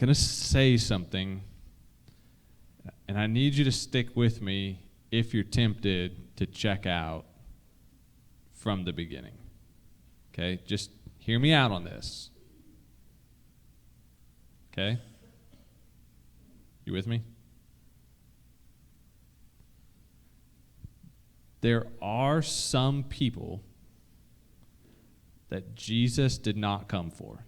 going to say something, and I need you to stick with me if you're tempted to check out from the beginning. Okay? Just hear me out on this. Okay? You with me? There are some people that Jesus did not come for.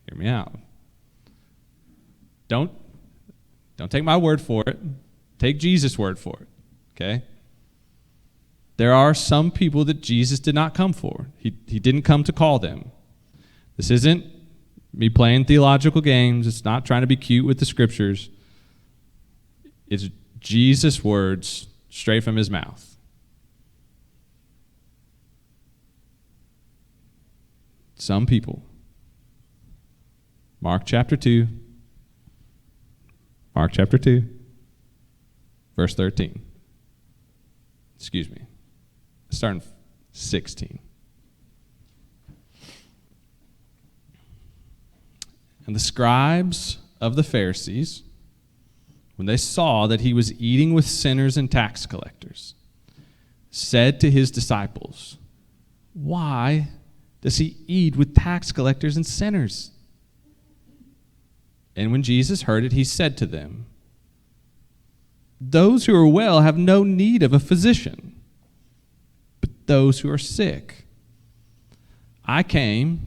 Hear me out. Don't take my word for it. Take Jesus' word for it. Okay? There are some people that Jesus did not come for. He didn't come to call them. This isn't me playing theological games. It's not trying to be cute with the scriptures. It's Jesus' words straight from his mouth. Some people. Mark chapter 2, verse 13. Excuse me. Starting 16. And the scribes of the Pharisees, when they saw that he was eating with sinners and tax collectors, said to his disciples, "Why does he eat with tax collectors and sinners?" And when Jesus heard it, he said to them, "Those who are well have no need of a physician, but those who are sick. I came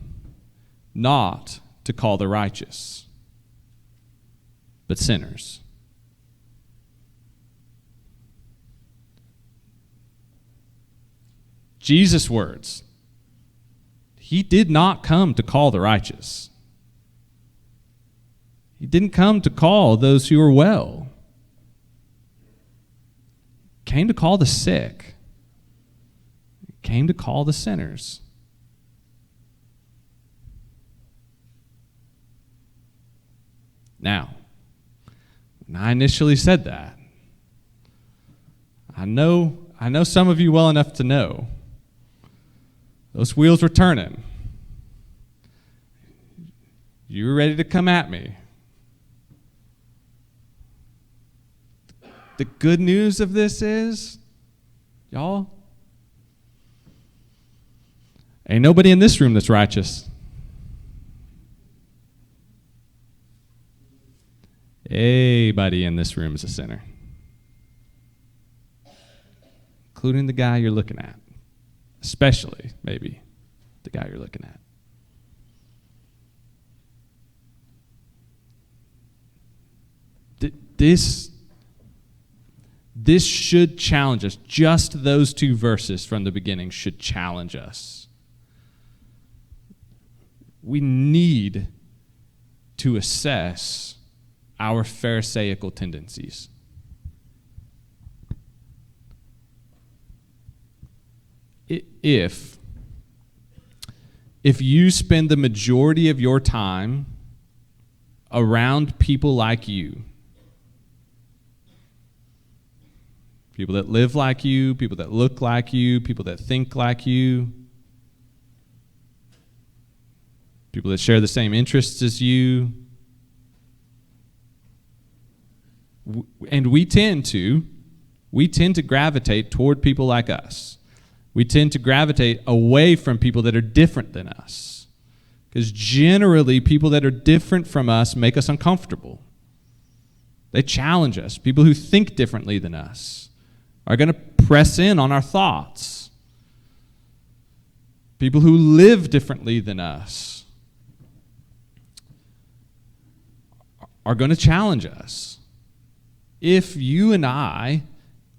not to call the righteous, but sinners." Jesus' words. He did not come to call the righteous. He didn't come to call those who are well. He came to call the sick. He came to call the sinners. Now, when I initially said that, I know some of you well enough to know those wheels were turning. You were ready to come at me. The good news of this is, y'all, ain't nobody in this room that's righteous. Everybody in this room is a sinner, including the guy you're looking at, especially maybe the guy you're looking at. This should challenge us. Just those two verses from the beginning should challenge us. We need to assess our Pharisaical tendencies. If you spend the majority of your time around people like you, people that live like you, people that look like you, people that think like you, people that share the same interests as you, and we tend to gravitate toward people like us. We tend to gravitate away from people that are different than us, because generally people that are different from us make us uncomfortable. They challenge us. People who think differently than us are going to press in on our thoughts. People who live differently than us are going to challenge us. If you and I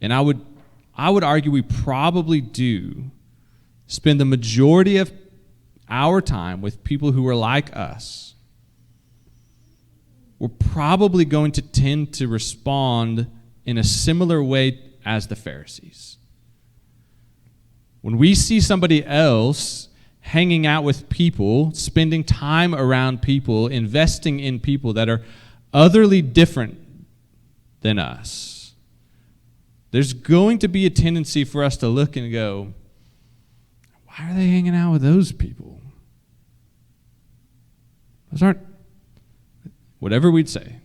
would argue we probably do, spend the majority of our time with people who are like us, we're probably going to tend to respond in a similar way as the Pharisees. When we see somebody else hanging out with people, spending time around people, investing in people that are utterly different than us, there's going to be a tendency for us to look and go, why are they hanging out with those people? Those aren't, whatever we'd say,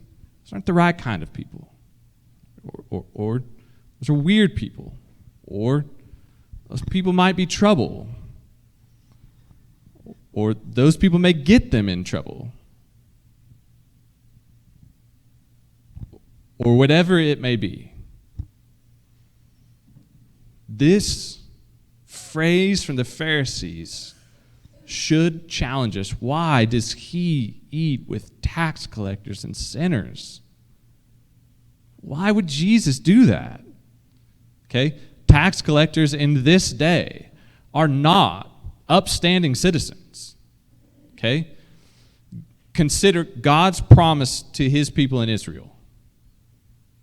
those aren't the right kind of people. Or those are weird people. Or those people might be trouble. Or those people may get them in trouble. Or whatever it may be. This phrase from the Pharisees should challenge us. Why does he eat with tax collectors and sinners? Why would Jesus do that? Okay, tax collectors in this day are not upstanding citizens. Okay, consider God's promise to his people in Israel.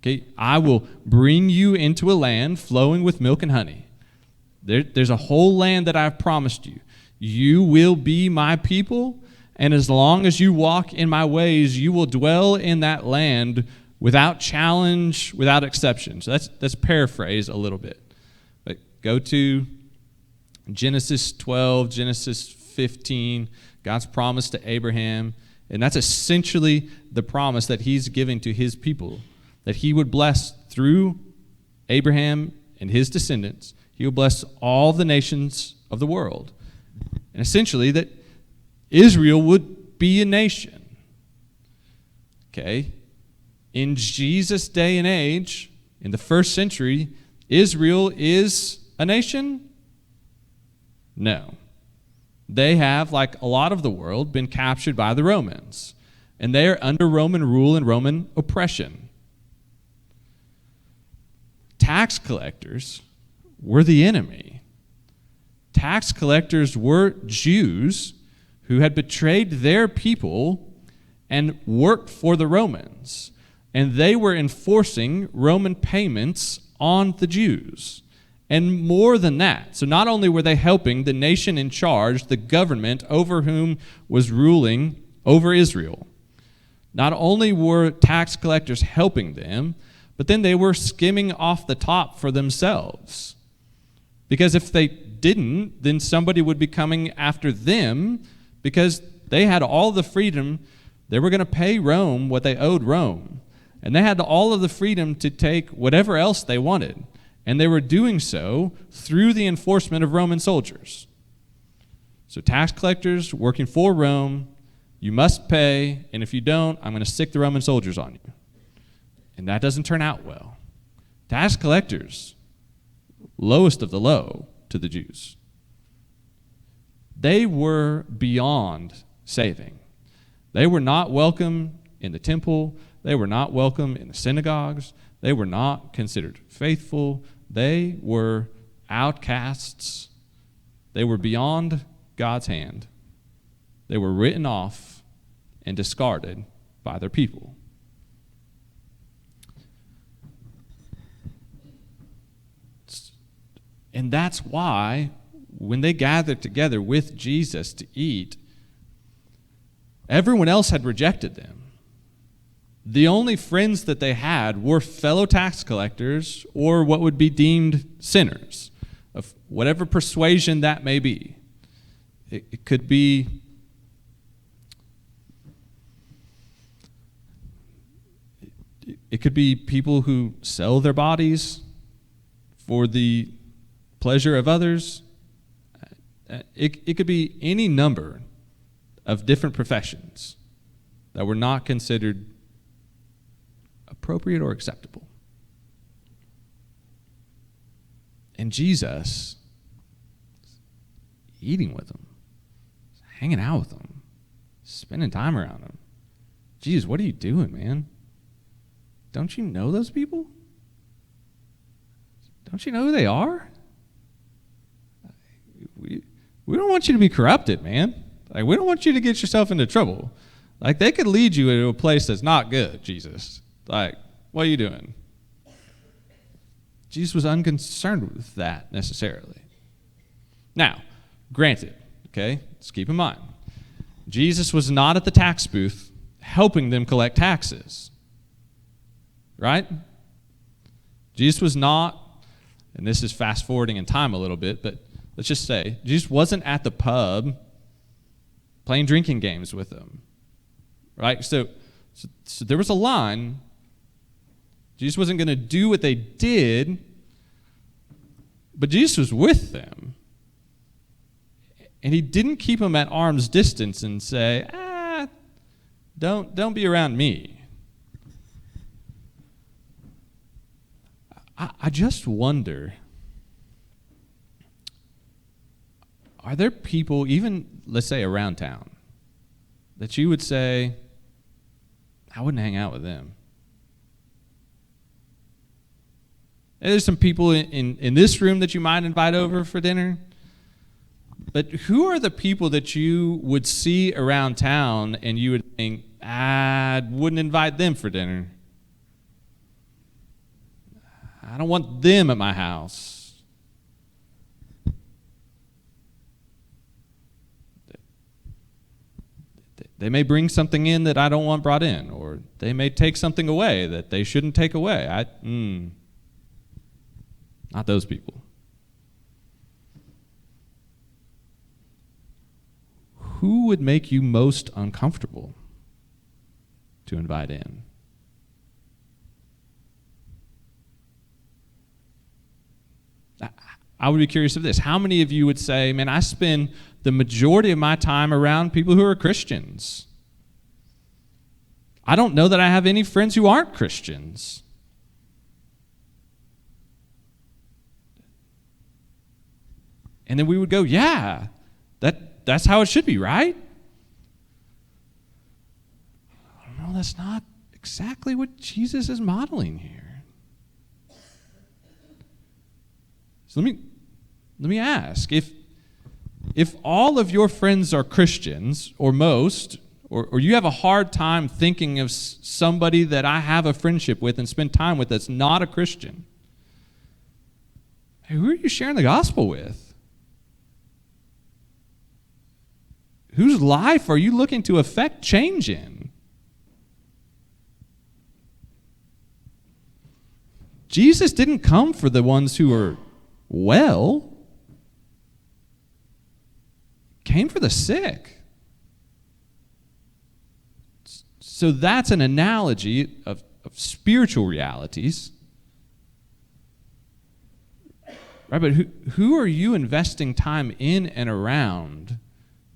Okay, I will bring you into a land flowing with milk and honey. There's a whole land that I've promised you. You will be my people, and as long as you walk in my ways, you will dwell in that land without challenge, without exception. So that's paraphrase a little bit. But go to Genesis 12, Genesis 15, God's promise to Abraham, and that's essentially the promise that he's giving to his people, that he would bless through Abraham and his descendants. He would bless all the nations of the world. And essentially that Israel would be a nation. Okay? In Jesus' day and age, in the first century, Israel is a nation? No. They have, like a lot of the world, been captured by the Romans. And they are under Roman rule and Roman oppression. Tax collectors were the enemy. Tax collectors were Jews who had betrayed their people and worked for the Romans. And they were enforcing Roman payments on the Jews. And more than that, so not only were they helping the nation in charge, the government over whom was ruling over Israel, not only were tax collectors helping them, but then they were skimming off the top for themselves. Because if they didn't, then somebody would be coming after them because they had all the freedom. They were going to pay Rome what they owed Rome. And they had all of the freedom to take whatever else they wanted. And they were doing so through the enforcement of Roman soldiers. So tax collectors working for Rome, you must pay, and if you don't, I'm going to stick the Roman soldiers on you. And that doesn't turn out well. Tax collectors, lowest of the low to the Jews. They were beyond saving. They were not welcome in the temple. They were not welcome in the synagogues. They were not considered faithful. They were outcasts. They were beyond God's hand. They were written off and discarded by their people. And that's why when they gathered together with Jesus to eat, everyone else had rejected them. The only friends that they had were fellow tax collectors or what would be deemed sinners, of whatever persuasion that may be. It could be people who sell their bodies for the pleasure of others. It could be any number of different professions that were not considered appropriate or acceptable. And Jesus, eating with them, hanging out with them, spending time around them. Jesus, what are you doing, man? Don't you know those people? Don't you know who they are? We don't want you to be corrupted, man. Like, we don't want you to get yourself into trouble. Like, they could lead you into a place that's not good, Jesus. Like, what are you doing? Jesus was unconcerned with that necessarily. Now, granted, okay, let's keep in mind, Jesus was not at the tax booth helping them collect taxes. Right? Jesus was not, and this is fast forwarding in time a little bit, but let's just say, Jesus wasn't at the pub playing drinking games with them, right? So there was a line. Jesus wasn't going to do what they did, but Jesus was with them. And he didn't keep them at arm's distance and say, don't be around me. I just wonder, are there people, even, let's say, around town, that you would say, I wouldn't hang out with them? And there's some people in this room that you might invite over for dinner. But who are the people that you would see around town and you would think, I wouldn't invite them for dinner? I don't want them at my house. They may bring something in that I don't want brought in, or they may take something away that they shouldn't take away. Not those people. Who would make you most uncomfortable to invite in? I would be curious of this. How many of you would say, man, I spend the majority of my time around people who are Christians? I don't know that I have any friends who aren't Christians. And then we would go, yeah, that's how it should be, right? No, that's not exactly what Jesus is modeling here. So let me ask, if all of your friends are Christians, or most, or you have a hard time thinking of somebody that I have a friendship with and spend time with that's not a Christian, hey, who are you sharing the gospel with? Whose life are you looking to affect change in? Jesus didn't come for the ones who are well. Came for the sick. So that's an analogy of spiritual realities. Right, but who are you investing time in and around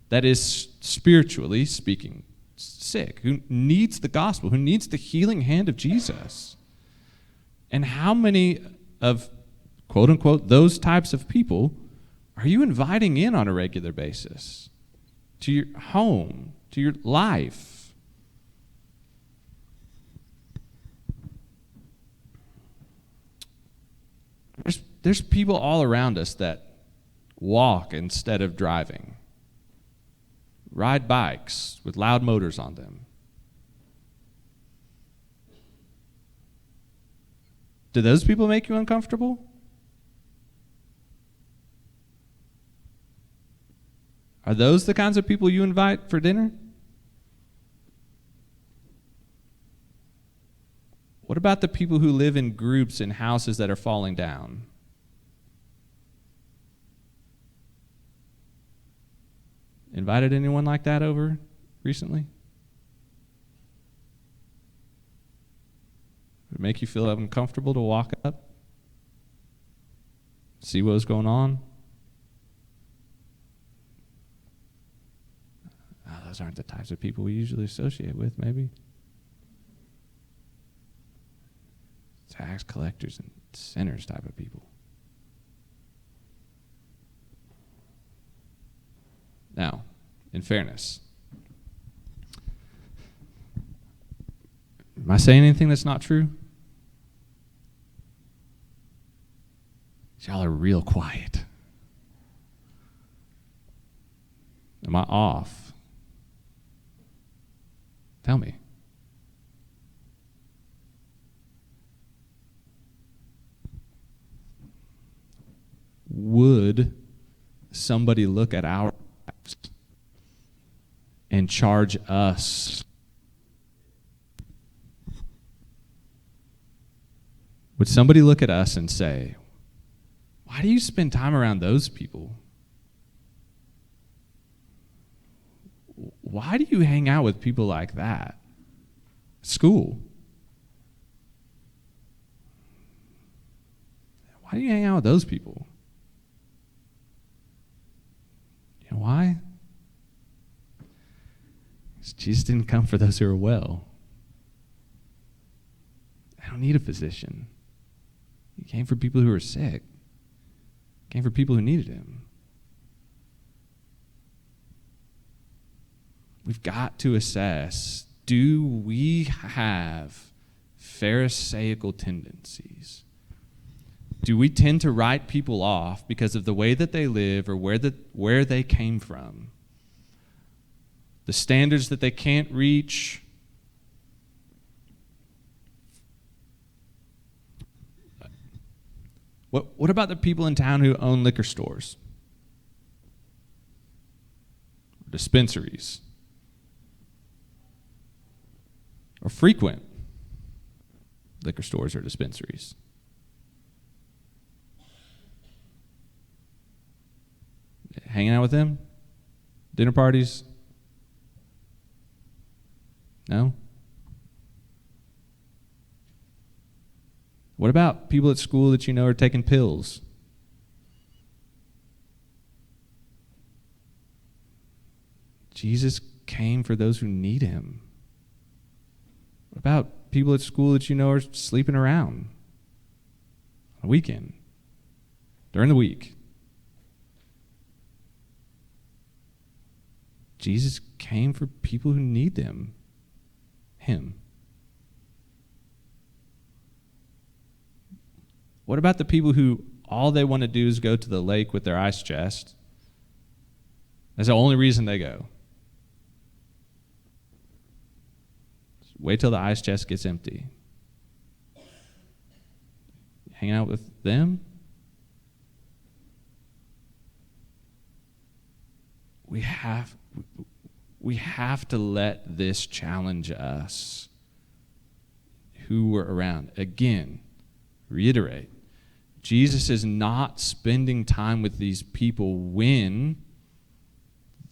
that is, spiritually speaking, sick, who needs the gospel, who needs the healing hand of Jesus? And how many of, quote unquote, those types of people are you inviting in on a regular basis to your home, to your life? There's people all around us that walk instead of driving, ride bikes with loud motors on them. Do those people make you uncomfortable? Are those the kinds of people you invite for dinner? What about the people who live in groups in houses that are falling down? Invited anyone like that over recently? Would it make you feel uncomfortable to walk up? See what was going on? Those aren't the types of people we usually associate with, maybe. Tax collectors and sinners type of people. Now, in fairness, am I saying anything that's not true? Y'all are real quiet. Am I off? Tell me. Would somebody look at our lives and charge us would somebody look at us and say, why do you spend time around those people? Why do you hang out with people like that? School. Why do you hang out with those people? You know why? Because Jesus didn't come for those who are well. They don't need a physician. He came for people who are sick. He came for people who needed him. We've got to assess, do we have Pharisaical tendencies? Do we tend to write people off because of the way that they live or where they came from? The standards that they can't reach? What about the people in town who own liquor stores? Dispensaries? Or frequent liquor stores or dispensaries? Hanging out with them? Dinner parties? No? What about people at school that you know are taking pills? Jesus came for those who need him. What about people at school that you know are sleeping around on a weekend, during the week? Jesus came for people who need him. What about the people who all they want to do is go to the lake with their ice chest? That's the only reason they go. Wait till the ice chest gets empty. Hang out with them? We have to let this challenge us who we're around. Again, reiterate, Jesus is not spending time with these people when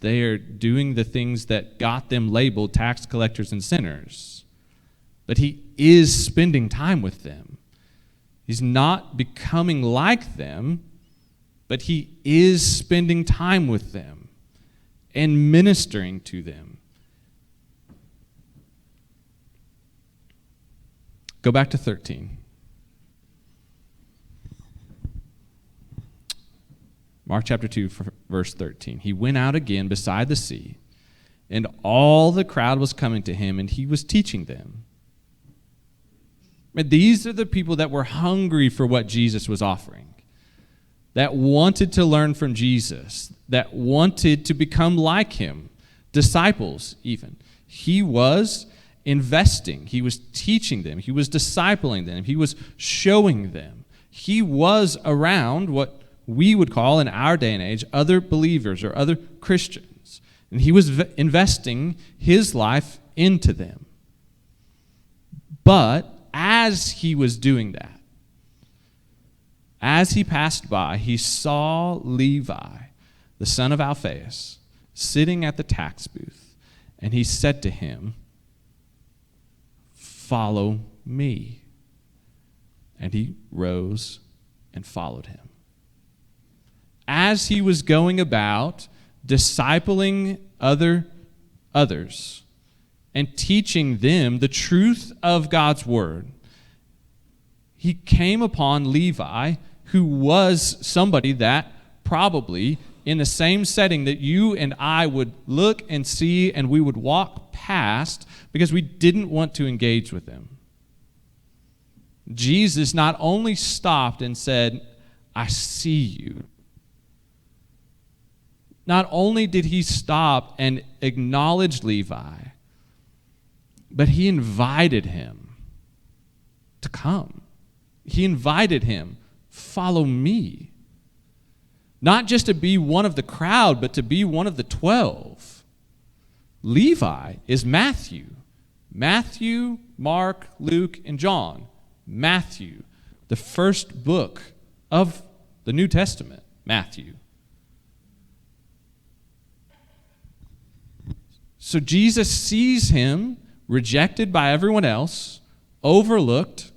they are doing the things that got them labeled tax collectors and sinners. But he is spending time with them. He's not becoming like them, but he is spending time with them and ministering to them. Go back to 13. Mark chapter 2, verse 13. He went out again beside the sea, and all the crowd was coming to him, and he was teaching them. And these are the people that were hungry for what Jesus was offering, that wanted to learn from Jesus, that wanted to become like him, disciples even. He was investing. He was teaching them. He was discipling them. He was showing them. He was around what we would call in our day and age other believers or other Christians. And he was investing his life into them. But as he was doing that, as he passed by, he saw Levi, the son of Alphaeus, sitting at the tax booth, and he said to him, "Follow me." And he rose and followed him. As he was going about discipling others and teaching them the truth of God's word, he came upon Levi, who was somebody that probably in the same setting that you and I would look and see and we would walk past because we didn't want to engage with him. Jesus not only stopped and said, "I see you." Not only did he stop and acknowledge Levi, but he invited him to come. He invited him, "Follow me." Not just to be one of the crowd, but to be one of the 12. Levi is Matthew. Matthew, Mark, Luke, and John. Matthew the first book of the New Testament, Matthew. So Jesus sees him rejected by everyone else, overlooked,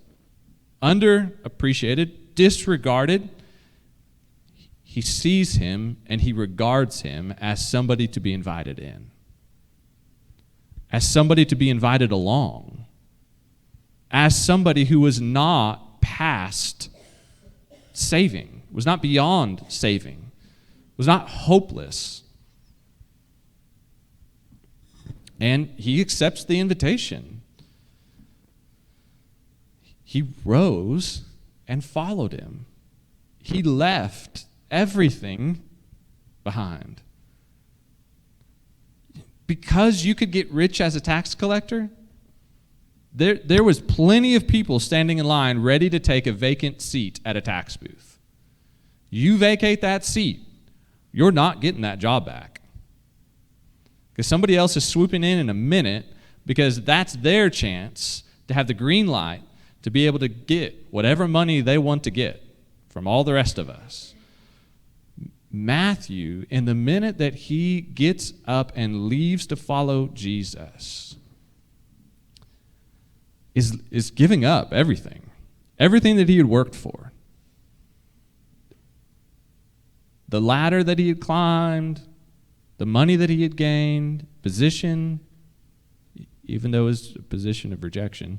underappreciated, disregarded. He sees him and he regards him as somebody to be invited in, as somebody to be invited along, as somebody who was not past saving, was not beyond saving, was not hopeless. And he accepts the invitation. He rose and followed him. He left everything behind. Because you could get rich as a tax collector, there was plenty of people standing in line ready to take a vacant seat at a tax booth. You vacate that seat, you're not getting that job back. Because somebody else is swooping in a minute, because that's their chance to have the green light to be able to get whatever money they want to get from all the rest of us. Matthew, in the minute that he gets up and leaves to follow Jesus, is giving up everything that he had worked for. The ladder that he had climbed, the money that he had gained, position, even though it was a position of rejection.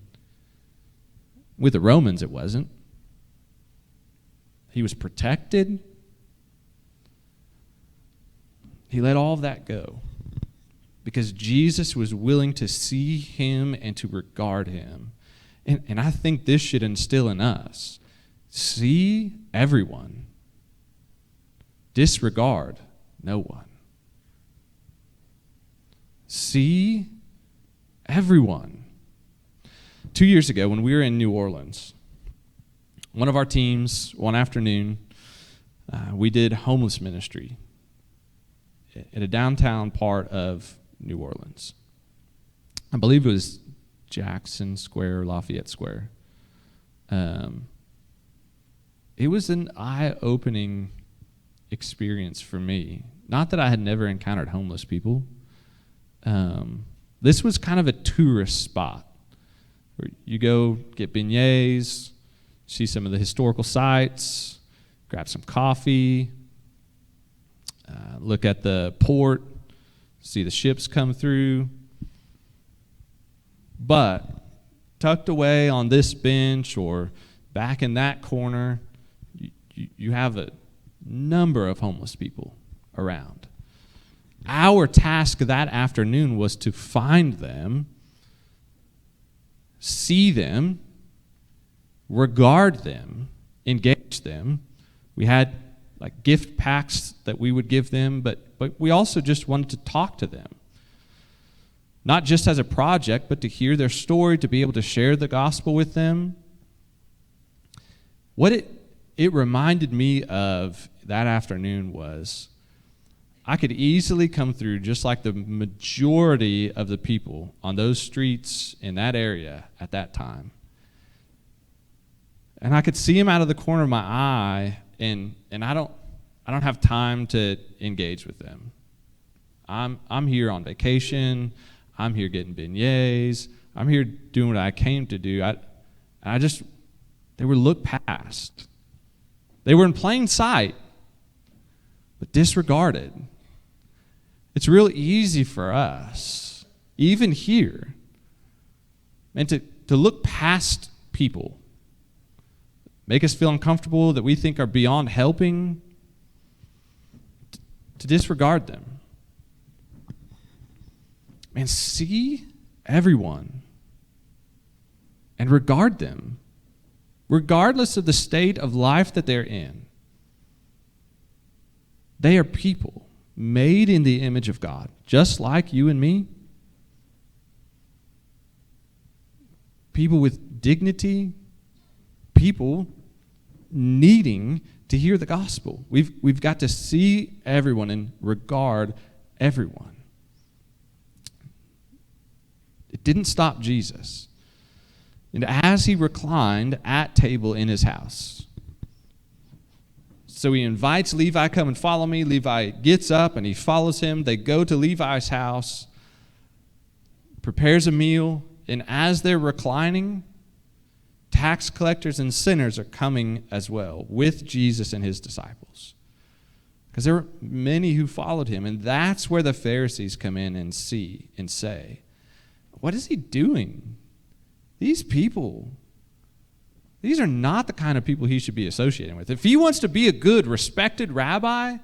With the Romans, it wasn't. He was protected. He let all of that go because Jesus was willing to see him and to regard him. And I think this should instill in us, see everyone, disregard no one. See everyone. 2 years ago, when we were in New Orleans, one of our teams, one afternoon, we did homeless ministry at a downtown part of New Orleans. I believe it was Jackson Square, Lafayette Square. It was an eye-opening experience for me. Not that I had never encountered homeless people. This was kind of a tourist spot where you go get beignets, see some of the historical sites, grab some coffee, look at the port, see the ships come through. But tucked away on this bench or back in that corner, you have a number of homeless people around. Our task that afternoon was to find them, see them, regard them, engage them. We had like gift packs that we would give them, but we also just wanted to talk to them. Not just as a project, but to hear their story, to be able to share the gospel with them. What it reminded me of that afternoon was I could easily come through just like the majority of the people on those streets in that area at that time. And I could see them out of the corner of my eye, and I don't have time to engage with them. I'm here on vacation. I'm here getting beignets. I'm here doing what I came to do. They were looked past. They were in plain sight, but disregarded. It's real easy for us, even here, and to look past people, make us feel uncomfortable that we think are beyond helping, to disregard them. And see everyone and regard them, regardless of the state of life that they're in. They are people made in the image of God, just like you and me. People with dignity, people needing to hear the gospel. We've got to see everyone and regard everyone. It didn't stop Jesus. And as he reclined at table in his house. So he invites Levi, come and follow me. Levi gets up and he follows him. They go to Levi's house, prepares a meal, and as they're reclining, tax collectors and sinners are coming as well with Jesus and his disciples. Because there were many who followed him, and that's where the Pharisees come in and see and say, what is he doing? These people, these are not the kind of people he should be associating with. If he wants to be a good, respected rabbi,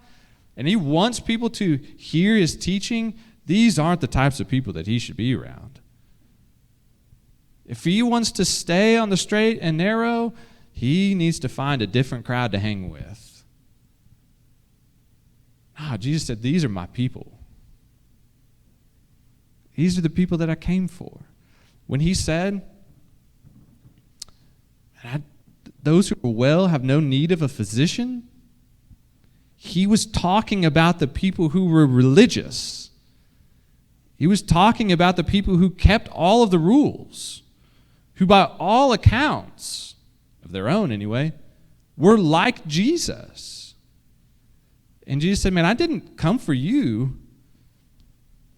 and he wants people to hear his teaching, these aren't the types of people that he should be around. If he wants to stay on the straight and narrow, he needs to find a different crowd to hang with. Jesus said, these are my people. These are the people that I came for. When he said, those who are well have no need of a physician, he was talking about the people who were religious. He was talking about the people who kept all of the rules, who by all accounts, of their own anyway, were like Jesus. And Jesus said, man, I didn't come for you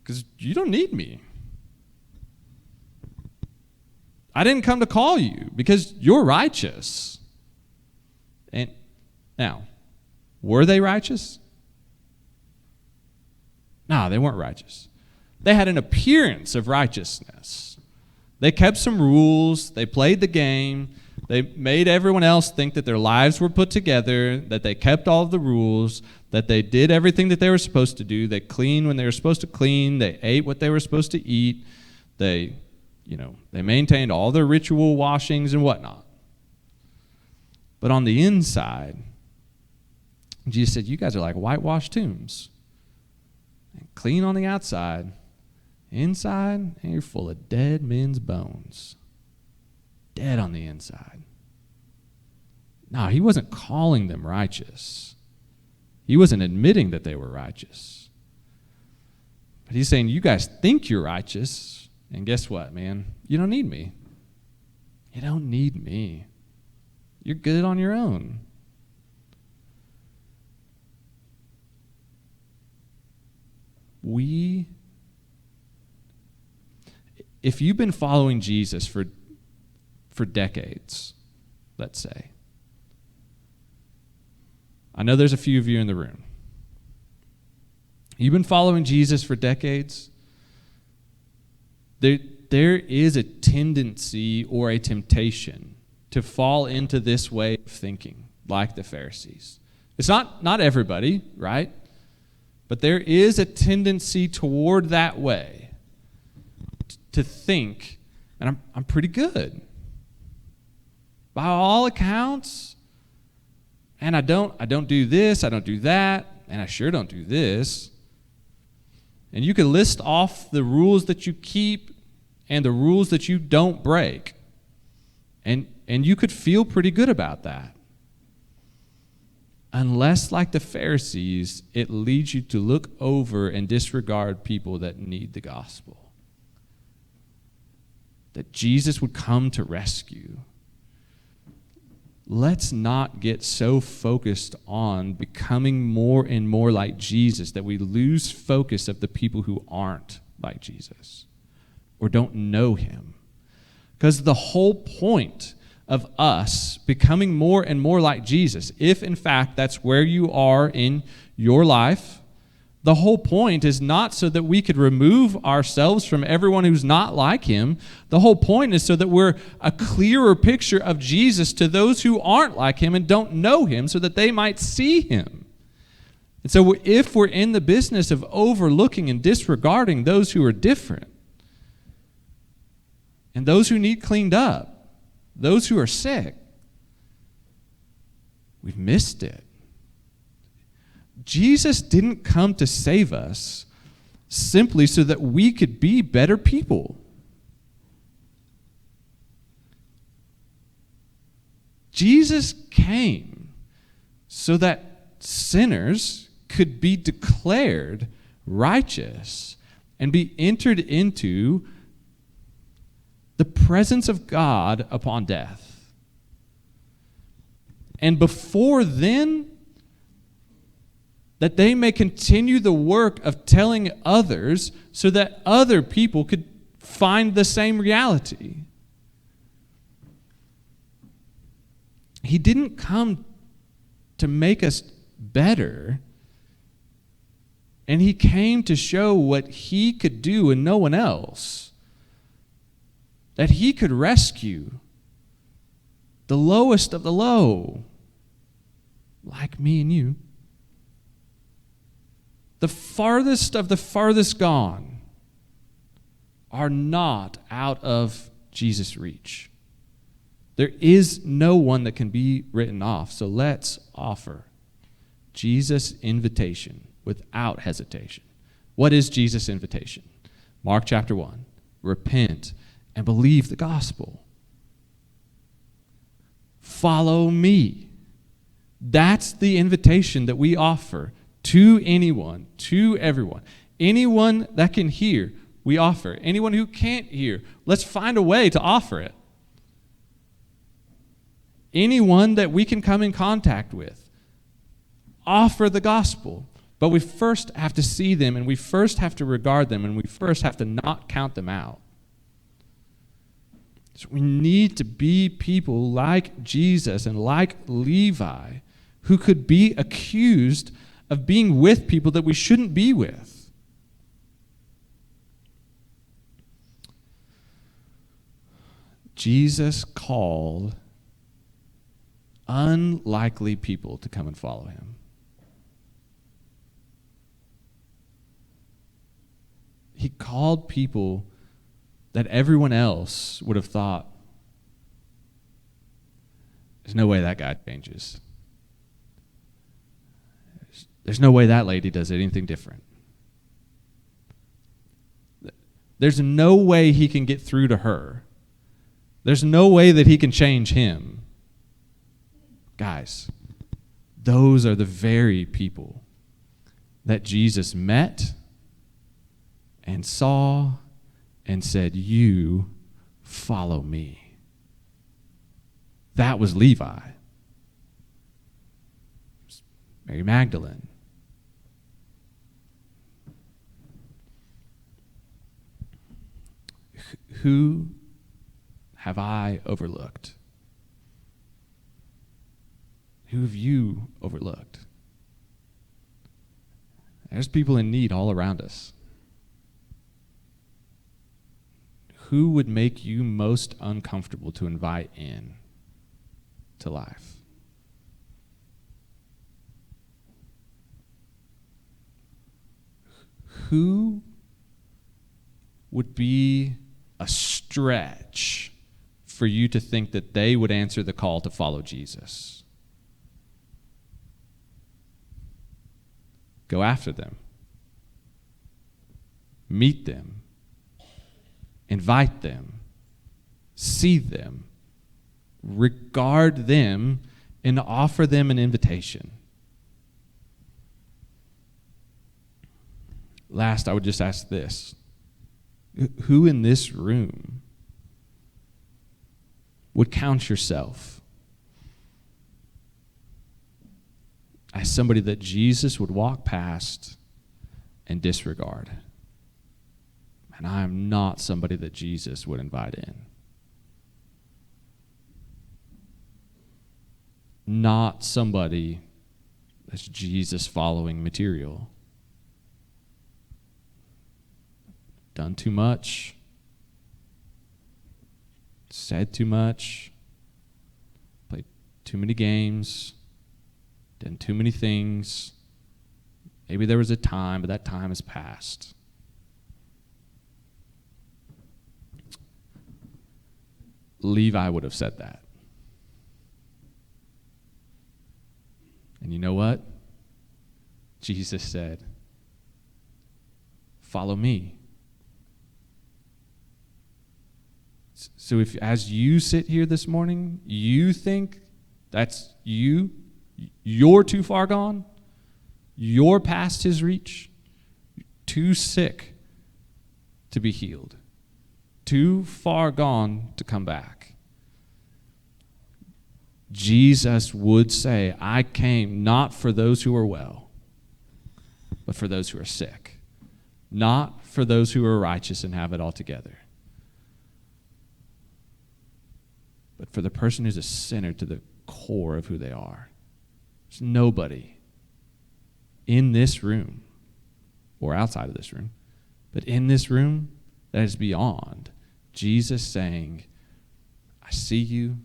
because you don't need me. I didn't come to call you because you're righteous. And now, were they righteous? No, they weren't righteous. They had an appearance of righteousness. They kept some rules. They played the game. They made everyone else think that their lives were put together, that they kept all of the rules, that they did everything that they were supposed to do. They cleaned when they were supposed to clean. They ate what they were supposed to eat. They maintained all their ritual washings and whatnot. But on the inside, Jesus said, you guys are like whitewashed tombs. Clean on the outside. Inside, and you're full of dead men's bones. Dead on the inside. No, he wasn't calling them righteous. He wasn't admitting that they were righteous. But he's saying, you guys think you're righteous, and guess what, man? You don't need me. You don't need me. You're good on your own. If you've been following Jesus for decades, let's say, I know there's a few of you in the room. You've been following Jesus for decades. There is a tendency or a temptation to fall into this way of thinking, like the Pharisees. It's not everybody, right? But there is a tendency toward that way to think, and I'm pretty good. By all accounts, and I don't do this, I don't do that, and I sure don't do this. And you can list off the rules that you keep and the rules that you don't break. And you could feel pretty good about that. Unless, like the Pharisees, it leads you to look over and disregard people that need the gospel. That Jesus would come to rescue. Let's not get so focused on becoming more and more like Jesus that we lose focus of the people who aren't like Jesus or don't know him. Because the whole point of us becoming more and more like Jesus, if in fact that's where you are in your life, the whole point is not so that we could remove ourselves from everyone who's not like him. The whole point is so that we're a clearer picture of Jesus to those who aren't like him and don't know him, so that they might see him. And so if we're in the business of overlooking and disregarding those who are different, and those who need cleaned up, those who are sick, we've missed it. Jesus didn't come to save us simply so that we could be better people. Jesus came so that sinners could be declared righteous and be entered into the presence of God upon death. And before then, that they may continue the work of telling others so that other people could find the same reality. He didn't come to make us better, and he came to show what he could do and no one else. That he could rescue the lowest of the low, like me and you. The farthest of the farthest gone are not out of Jesus' reach. There is no one that can be written off. So let's offer Jesus' invitation without hesitation. What is Jesus' invitation? Mark chapter 1. Repent and believe the gospel. Follow me. That's the invitation that we offer to anyone, to everyone. Anyone that can hear, we offer. Anyone who can't hear, let's find a way to offer it. Anyone that we can come in contact with, offer the gospel. But we first have to see them, and we first have to regard them, and we first have to not count them out. So we need to be people like Jesus and like Levi, who could be accused of being with people that we shouldn't be with. Jesus called unlikely people to come and follow him. He called people that everyone else would have thought, there's no way that guy changes. There's no way that lady does anything different. There's no way he can get through to her. There's no way that he can change him. Guys, those are the very people that Jesus met and saw and said, you follow me. That was Levi. Mary Magdalene. Who have I overlooked? Who have you overlooked? There's people in need all around us. Who would make you most uncomfortable to invite in to life? Who would be a stretch for you to think that they would answer the call to follow Jesus? Go after them. Meet them. Invite them. See them. Regard them and offer them an invitation. Last, I would just ask this. Who in this room would count yourself as somebody that Jesus would walk past and disregard? And I am not somebody that Jesus would invite in. Not somebody that's Jesus following material. Done too much. Said too much. Played too many games. Done too many things. Maybe there was a time, but that time has passed. Levi would have said that. And you know what? Jesus said, follow me. So if as you sit here this morning, you think that's you, you're too far gone, you're past his reach, too sick to be healed, too far gone to come back. Jesus would say, I came not for those who are well, but for those who are sick. Not for those who are righteous and have it all together, but for the person who's a sinner to the core of who they are. There's nobody in this room or outside of this room, but in this room that is beyond Jesus saying, I see you.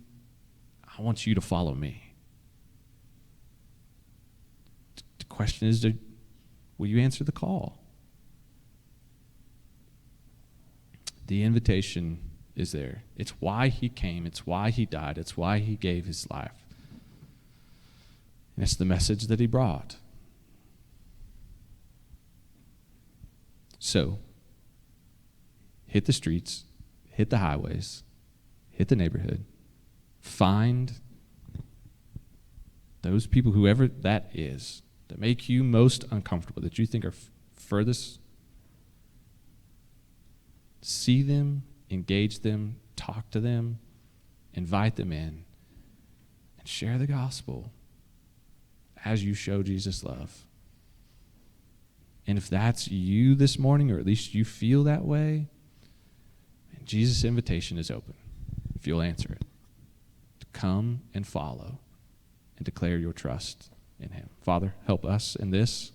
I want you to follow me. The question is, will you answer the call? The invitation is there. It's why he came. It's why he died. It's why he gave his life. And it's the message that he brought. So, hit the streets, hit the highways, hit the neighborhood, find those people, whoever that is, that make you most uncomfortable, that you think are furthest. See them, engage them, talk to them, invite them in, and share the gospel as you show Jesus love. And if that's you this morning, or at least you feel that way, Jesus' invitation is open, if you'll answer it, to come and follow and declare your trust in him. Father, help us in this.